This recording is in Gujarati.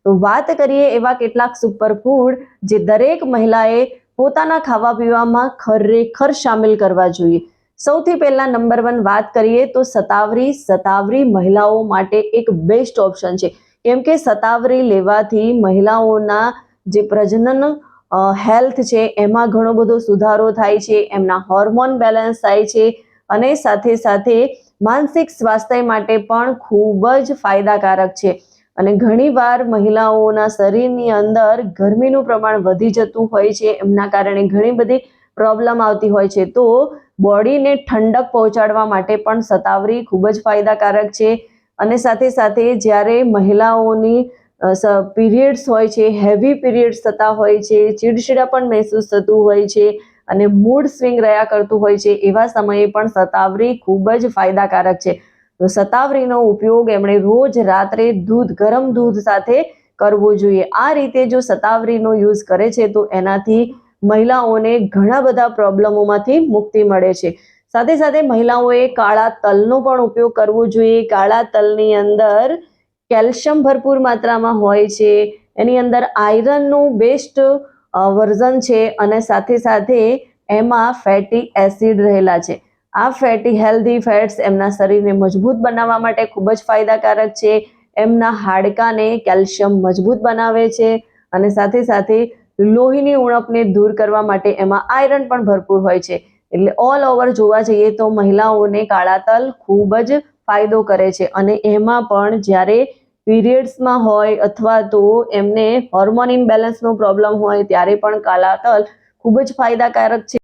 તો વાત કરીએ એવા કેટલાક સુપરફૂડ જે દરેક મહિલાએ પોતાના ખાવા પીવામાં ખરેખર શામિલ કરવા જોઈએ। સૌથી પહેલા નંબર 1 વાત કરીએ તો સતાવરી મહિલાઓ માટે એક બેસ્ટ ઓપ્શન છે, કેમ કે સતાવરી લેવાથી મહિલાઓના જે પ્રજનન હેલ્થ છે એમાં ઘણો બધો સુધારો થાય છે, એમના હોર્મોન બેલેન્સ થાય છે અને સાથે સાથે માનસિક સ્વાસ્થ્ય માટે પણ ખૂબ જ ફાયદાકારક છે। અને ઘણીવાર મહિલાઓના શરીરની અંદર ગરમીનું પ્રમાણ વધી જતું હોય છે, એમના કારણે ઘણી બધી પ્રોબ્લેમ આવતી હોય છે, તો બોડીને ઠંડક પહોંચાડવા માટે પણ સતાવરી ખૂબ જ ફાયદાકારક છે। અને સાથે સાથે જ્યારે મહિલાઓની પીરિયડ્સ હોય છે, હેવી પીરિયડ્સ થતા હોય છે, ચીડચીડા પણ મહેસૂસ થતું હોય છે અને મૂડ સ્વિંગ રહ્યા કરતું હોય છે, એવા સમયે પણ સતાવરી ખૂબ જ ફાયદાકારક છે। તો સતાવરીનો ઉપયોગ એમણે રોજ રાત્રે ગરમ દૂધ સાથે કરવો જોઈએ। આ રીતે જો સતાવરીનો યુઝ કરે છે તો એનાથી મહિલાઓને ઘણા બધા પ્રોબ્લેમોમાંથી મુક્તિ મળે છે। સાથે સાથે મહિલાઓએ કાળા તલનો પણ ઉપયોગ કરવો જોઈએ। કાળા તલની અંદર કેલ્શિયમ ભરપૂર માત્રામાં હોય છે, એની અંદર આયરનનું બેસ્ટ વર્ઝન છે અને સાથે સાથે એમાં ફેટી એસિડ રહેલા છે। આ હેલ્ધી ફેટ્સ એમના શરીરને મજબૂત બનાવવા માટે ખૂબ જ ફાયદાકારક છે, એમના હાડકાને કેલ્શિયમ મજબૂત બનાવે છે અને સાથે સાથે લોહીની ઉણપને દૂર કરવા માટે એમાં આયરન પણ ભરપૂર હોય છે। એટલે ઓલ ઓવર જોવા જઈએ તો મહિલાઓને કાળા તલ ખૂબ જ ફાયદો કરે છે અને એમાં પણ જ્યારે પીરિયડ્સમાં હોય અથવા તો એમને હોર્મોન ઇમ્બેલેન્સનો પ્રોબ્લેમ હોય ત્યારે પણ કાળા તલ ખૂબ જ ફાયદાકારક છે।